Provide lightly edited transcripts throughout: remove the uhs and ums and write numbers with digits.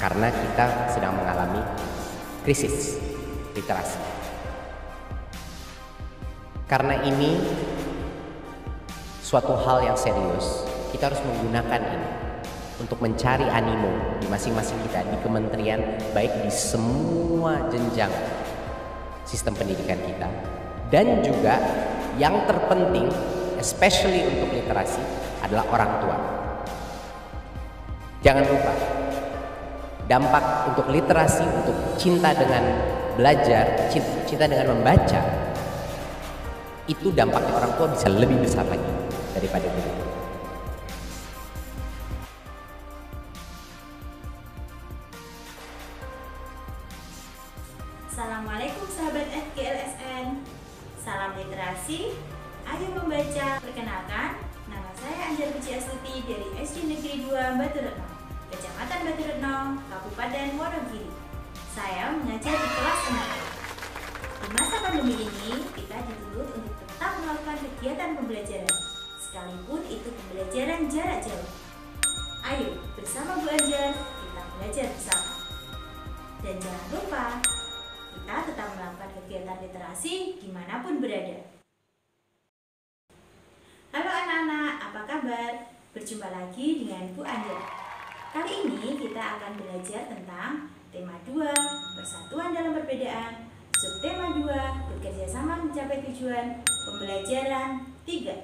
karena kita sedang mengalami krisis literasi. Karena ini suatu hal yang serius, kita harus menggunakan ini untuk mencari animo di masing-masing kita, di kementerian, baik di semua jenjang sistem pendidikan kita, dan juga yang terpenting, especially untuk literasi, adalah orang tua. Jangan lupa, dampak untuk literasi, untuk cinta dengan belajar, cinta dengan membaca, itu dampaknya orang tua bisa lebih besar lagi daripada guru. Assalamualaikum sahabat FGLSN. Salam literasi, ayo membaca. Perkenalkan, nama saya Anjar Puji Astuti dari SD Negeri 2 Batu Retno, Kecamatan Batu Retno, Kabupaten Wonogiri. Saya mengajar di kelas 6. Di masa pandemi ini, kita dituntut untuk tetap melakukan kegiatan pembelajaran, sekalipun itu pembelajaran jarak jauh. Ayo, bersama Bu Anjar, kita belajar bersama. Dan jangan lupa, kita tetap melakukan kegiatan literasi dimanapun berada. Halo anak-anak, apa kabar? Berjumpa lagi dengan Bu Anjar. Kali ini kita akan belajar tentang tema 2, persatuan dalam perbedaan, subtema 2, bekerja sama mencapai tujuan, pembelajaran 3.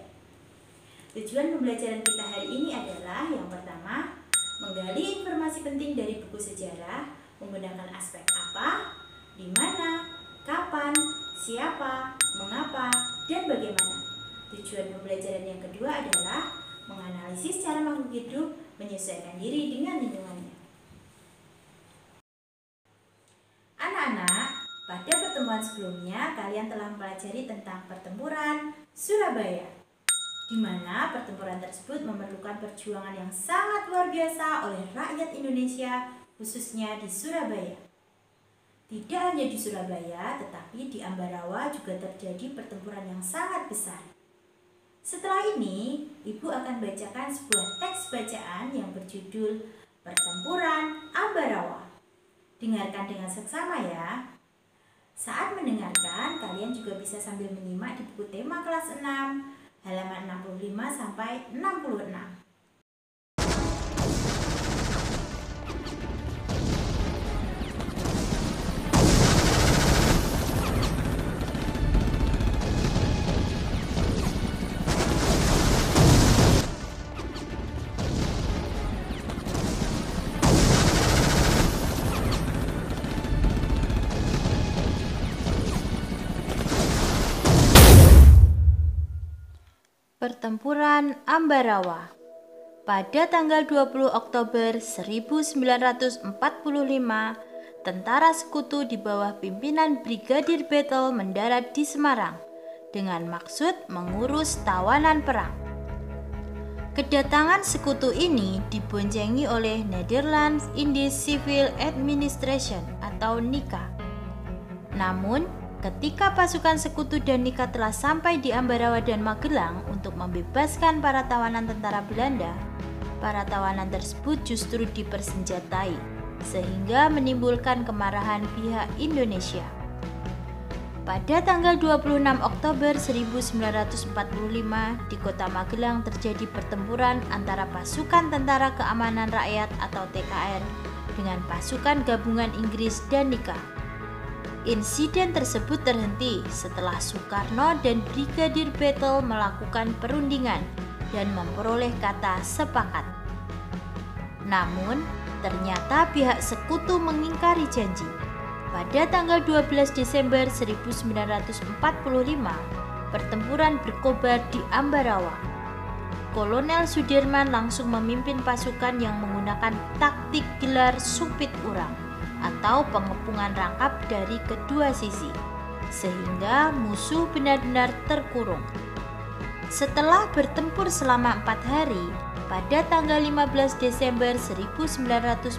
Tujuan pembelajaran kita hari ini adalah yang pertama, menggali informasi penting dari buku sejarah menggunakan aspek apa, di mana, kapan, siapa, mengapa, dan bagaimana. Tujuan pembelajaran yang kedua adalah menganalisis cara makhluk hidup menyesuaikan diri dengan lingkungannya. Anak-anak, pada pertemuan sebelumnya kalian telah mempelajari tentang pertempuran Surabaya, di mana pertempuran tersebut memerlukan perjuangan yang sangat luar biasa oleh rakyat Indonesia, khususnya di Surabaya. Tidak hanya di Surabaya, tetapi di Ambarawa juga terjadi pertempuran yang sangat besar. Setelah ini, Ibu akan bacakan sebuah teks bacaan yang berjudul Pertempuran Ambarawa. Dengarkan dengan seksama ya. Saat mendengarkan, kalian juga bisa sambil menyimak di buku tema kelas 6, halaman 65 sampai 66. Pertempuran Ambarawa. Pada tanggal 20 Oktober 1945, tentara sekutu di bawah pimpinan Brigadir Battle mendarat di Semarang dengan maksud mengurus tawanan perang. Kedatangan sekutu ini diboncengi oleh Netherlands Indies Civil Administration atau NICA. Namun, ketika pasukan sekutu dan NICA telah sampai di Ambarawa dan Magelang untuk membebaskan para tawanan tentara Belanda, para tawanan tersebut justru dipersenjatai, sehingga menimbulkan kemarahan pihak Indonesia. Pada tanggal 26 Oktober 1945, di kota Magelang terjadi pertempuran antara pasukan Tentara Keamanan Rakyat atau TKR dengan pasukan gabungan Inggris dan NICA. Insiden tersebut terhenti setelah Soekarno dan Brigadir Battle melakukan perundingan dan memperoleh kata sepakat. Namun, ternyata pihak sekutu mengingkari janji. Pada tanggal 12 Desember 1945, pertempuran berkobar di Ambarawa. Kolonel Sudirman langsung memimpin pasukan yang menggunakan taktik gelar sumpit urang atau pengepungan rangkap dari kedua sisi, sehingga musuh benar-benar terkurung. Setelah bertempur selama 4 hari, pada tanggal 15 Desember 1945,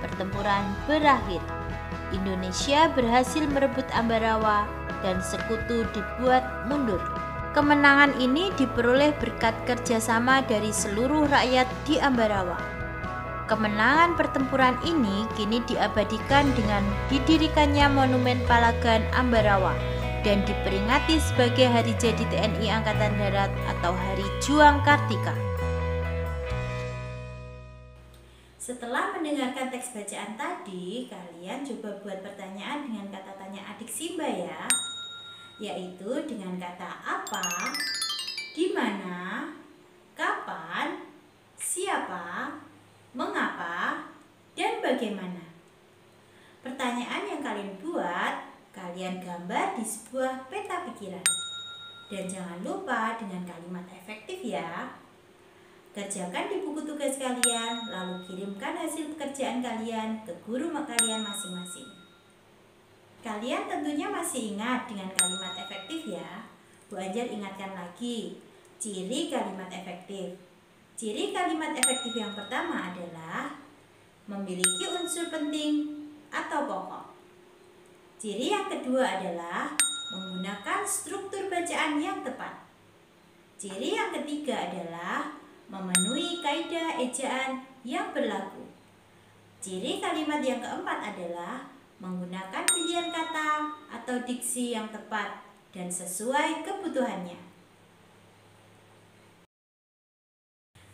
pertempuran berakhir. Indonesia berhasil merebut Ambarawa dan sekutu dibuat mundur. Kemenangan ini diperoleh berkat kerjasama dari seluruh rakyat di Ambarawa. Kemenangan pertempuran ini kini diabadikan dengan didirikannya Monumen Palagan Ambarawa dan diperingati sebagai Hari Jadi TNI Angkatan Darat atau Hari Juang Kartika. Setelah mendengarkan teks bacaan tadi, kalian coba buat pertanyaan dengan kata tanya adik Simba ya, yaitu dengan kata apa, di mana, kapan, siapa, mengapa, dan bagaimana. Pertanyaan yang kalian buat, kalian gambar di sebuah peta pikiran. Dan jangan lupa dengan kalimat efektif ya. Kerjakan di buku tugas kalian, lalu kirimkan hasil pekerjaan kalian ke guru kalian masing-masing. Kalian tentunya masih ingat dengan kalimat efektif ya. Bu Anjar ingatkan lagi, ciri kalimat efektif. Ciri kalimat efektif yang pertama adalah memiliki unsur penting atau pokok. Ciri yang kedua adalah menggunakan struktur bacaan yang tepat. Ciri yang ketiga adalah memenuhi kaidah ejaan yang berlaku. Ciri kalimat yang keempat adalah menggunakan pilihan kata atau diksi yang tepat dan sesuai kebutuhannya.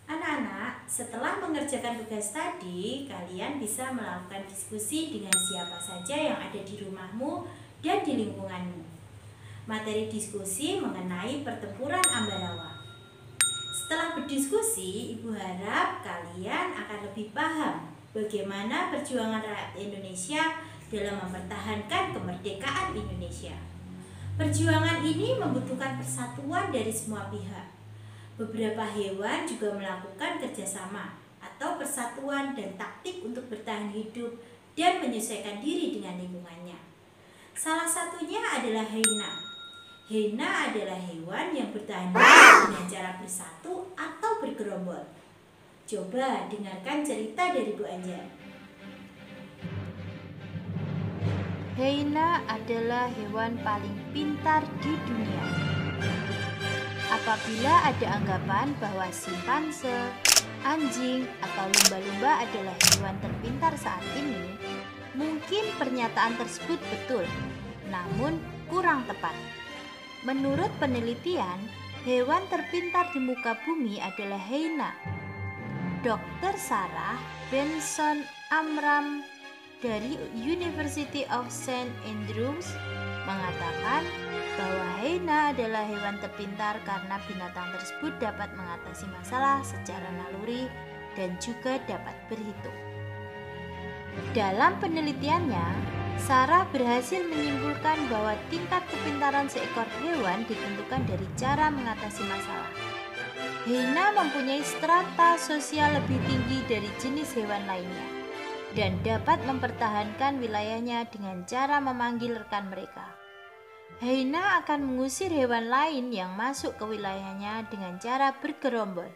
Anak-anak, setelah mengerjakan tugas tadi, kalian bisa melakukan diskusi dengan siapa saja yang ada di rumahmu dan di lingkunganmu. Materi diskusi mengenai pertempuran Ambarawa. Setelah berdiskusi, Ibu harap kalian akan lebih paham bagaimana perjuangan rakyat Indonesia dalam mempertahankan kemerdekaan Indonesia. Perjuangan ini membutuhkan persatuan dari semua pihak. Beberapa hewan juga melakukan kerjasama atau persatuan dan taktik untuk bertahan hidup dan menyesuaikan diri dengan lingkungannya. Salah satunya adalah hyena. Hyena adalah hewan yang bertahan hidup dengan cara bersatu atau bergerombol. Coba dengarkan cerita dari Bu Anjar. Hyena adalah hewan paling pintar di dunia. Apabila ada anggapan bahwa simpanse, anjing, atau lumba-lumba adalah hewan terpintar saat ini, mungkin pernyataan tersebut betul, namun kurang tepat. Menurut penelitian, hewan terpintar di muka bumi adalah hyena. Dr. Sarah Benson Amram dari University of St. Andrews mengatakan bahwa hyena adalah hewan terpintar karena binatang tersebut dapat mengatasi masalah secara naluri dan juga dapat berhitung. Dalam penelitiannya, Sarah berhasil menyimpulkan bahwa tingkat kepintaran seekor hewan ditentukan dari cara mengatasi masalah. Hyena mempunyai strata sosial lebih tinggi dari jenis hewan lainnya dan dapat mempertahankan wilayahnya dengan cara memanggil rekan mereka. Hyena akan mengusir hewan lain yang masuk ke wilayahnya dengan cara bergerombol.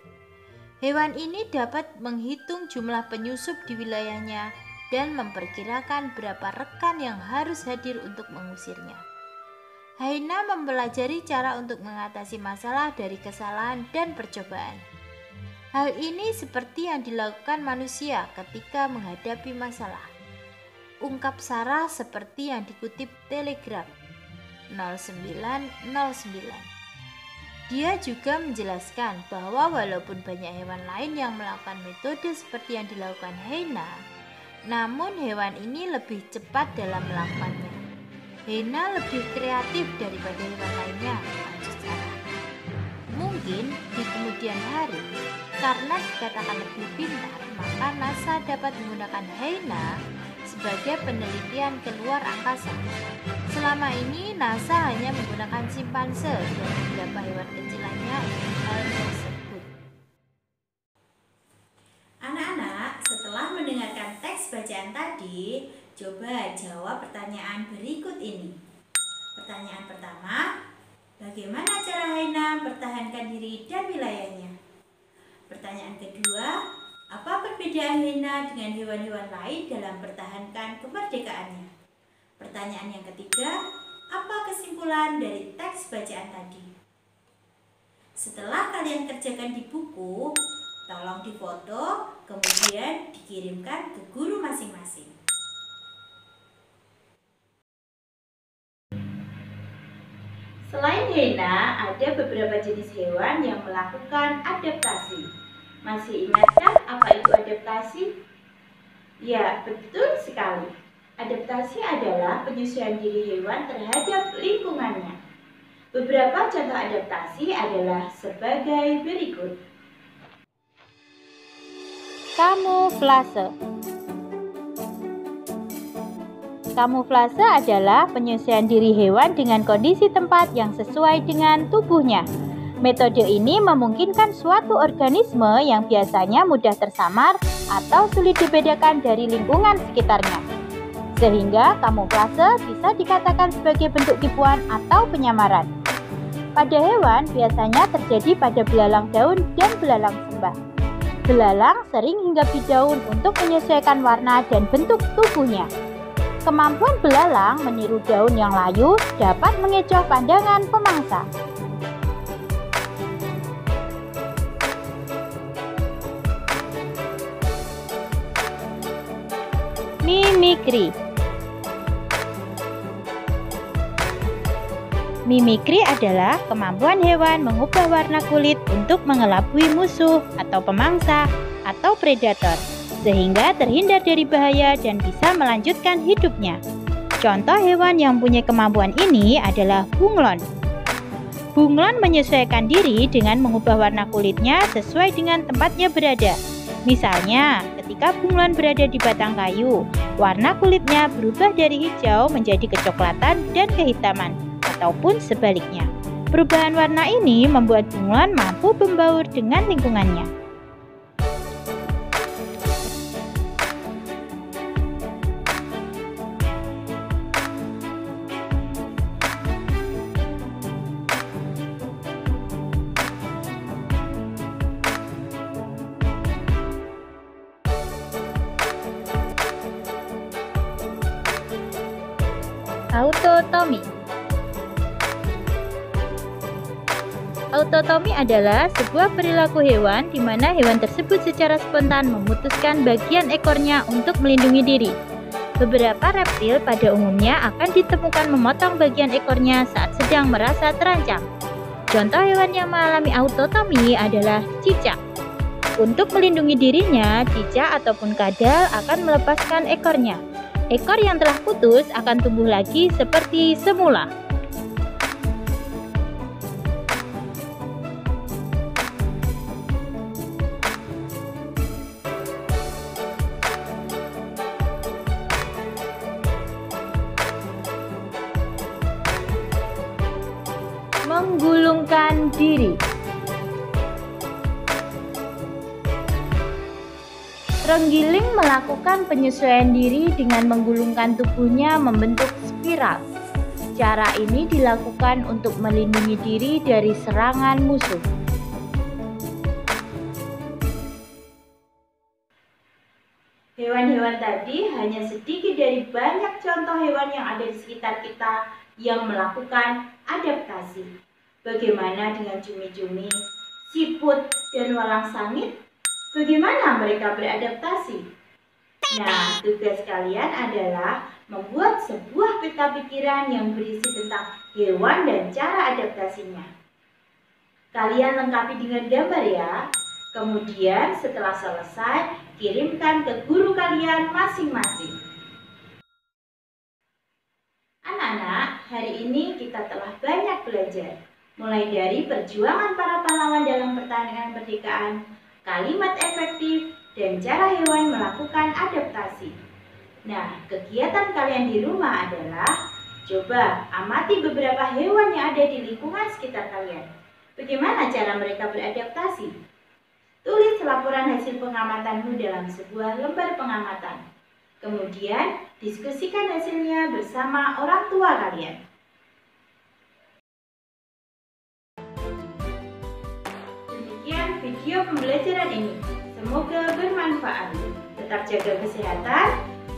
Hewan ini dapat menghitung jumlah penyusup di wilayahnya dan memperkirakan berapa rekan yang harus hadir untuk mengusirnya. Hyena mempelajari cara untuk mengatasi masalah dari kesalahan dan percobaan. Hal ini seperti yang dilakukan manusia ketika menghadapi masalah. Ungkap Sarah seperti yang dikutip Telegraph 0909. Dia juga menjelaskan bahwa walaupun banyak hewan lain yang melakukan metode seperti yang dilakukan hyena, namun hewan ini lebih cepat dalam melakukannya. Hyena lebih kreatif daripada hewan lainnya, lanjut Sarah. Mungkin di kemudian hari, karena dikatakan lebih pintar, maka NASA dapat menggunakan hyena sebagai penelitian keluar angkasa. Selama ini NASA hanya menggunakan simpanse dan beberapa hewan kecil lainnya untuk hal tersebut. Anak-anak, setelah mendengarkan teks bacaan tadi, coba jawab pertanyaan berikut ini. Pertanyaan pertama, bagaimana cara hyena mempertahankan diri dan wilayahnya? Pertanyaan kedua, apa perbedaan hyena dengan hewan-hewan lain dalam mempertahankan kemerdekaannya? Pertanyaan yang ketiga, apa kesimpulan dari teks bacaan tadi? Setelah kalian kerjakan di buku, Tolong difoto, kemudian dikirimkan ke guru masing-masing. Selain hiena, ada beberapa jenis hewan yang melakukan adaptasi. Masih ingatkah apa itu adaptasi? Ya, betul sekali. Adaptasi adalah penyesuaian diri hewan terhadap lingkungannya. Beberapa contoh adaptasi adalah sebagai berikut. Kamuflase. Kamuflase adalah penyesuaian diri hewan dengan kondisi tempat yang sesuai dengan tubuhnya. Metode ini memungkinkan suatu organisme yang biasanya mudah tersamar atau sulit dibedakan dari lingkungan sekitarnya. Sehingga kamuflase bisa dikatakan sebagai bentuk tipuan atau penyamaran. Pada hewan biasanya terjadi pada belalang daun dan belalang sembah. Belalang sering hinggapi daun untuk menyesuaikan warna dan bentuk tubuhnya. Kemampuan belalang meniru daun yang layu dapat mengecoh pandangan pemangsa. Mimikri. Mimikri adalah kemampuan hewan mengubah warna kulit untuk mengelabui musuh atau pemangsa atau predator, sehingga terhindar dari bahaya dan bisa melanjutkan hidupnya. Contoh hewan yang punya kemampuan ini adalah bunglon. Bunglon menyesuaikan diri dengan mengubah warna kulitnya sesuai dengan tempatnya berada. Misalnya, ketika bunglon berada di batang kayu, warna kulitnya berubah dari hijau menjadi kecoklatan dan kehitaman, ataupun sebaliknya. Perubahan warna ini membuat bunglon mampu membaur dengan lingkungannya. Autotomi. Autotomi adalah sebuah perilaku hewan di mana hewan tersebut secara spontan memutuskan bagian ekornya untuk melindungi diri. Beberapa reptil pada umumnya akan ditemukan memotong bagian ekornya saat sedang merasa terancam. Contoh hewan yang mengalami autotomi adalah cicak. Untuk melindungi dirinya, cicak ataupun kadal akan melepaskan ekornya. Ekor yang telah putus akan tumbuh lagi seperti semula. Menggulungkan diri. Terenggiling melakukan penyesuaian diri dengan menggulungkan tubuhnya membentuk spiral. Cara ini dilakukan untuk melindungi diri dari serangan musuh. Hewan-hewan tadi hanya sedikit dari banyak contoh hewan yang ada di sekitar kita yang melakukan adaptasi. Bagaimana dengan cumi-cumi, siput, dan walang sangit? Bagaimana mereka beradaptasi? Nah, tugas kalian adalah membuat sebuah peta pikiran yang berisi tentang hewan dan cara adaptasinya. Kalian lengkapi dengan gambar ya. Kemudian setelah selesai, kirimkan ke guru kalian masing-masing. Anak-anak, hari ini kita telah banyak belajar. Mulai dari perjuangan para pahlawan dalam pertahanan kemerdekaan, kalimat efektif, dan cara hewan melakukan adaptasi. Nah, kegiatan kalian di rumah adalah coba amati beberapa hewan yang ada di lingkungan sekitar kalian. Bagaimana cara mereka beradaptasi? Tulis laporan hasil pengamatanmu dalam sebuah lembar pengamatan. Kemudian, diskusikan hasilnya bersama orang tua kalian. Video pembelajaran ini semoga bermanfaat. Tetap jaga kesehatan,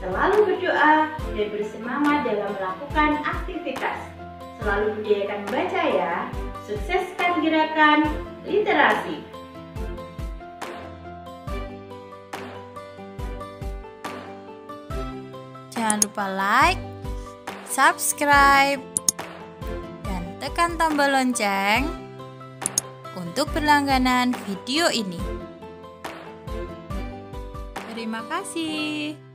selalu berdoa, dan bersemangat dalam melakukan aktivitas. Selalu budayakan membaca ya. Sukseskan gerakan literasi. Jangan lupa like, subscribe, dan tekan tombol lonceng untuk berlangganan video ini. Terima kasih.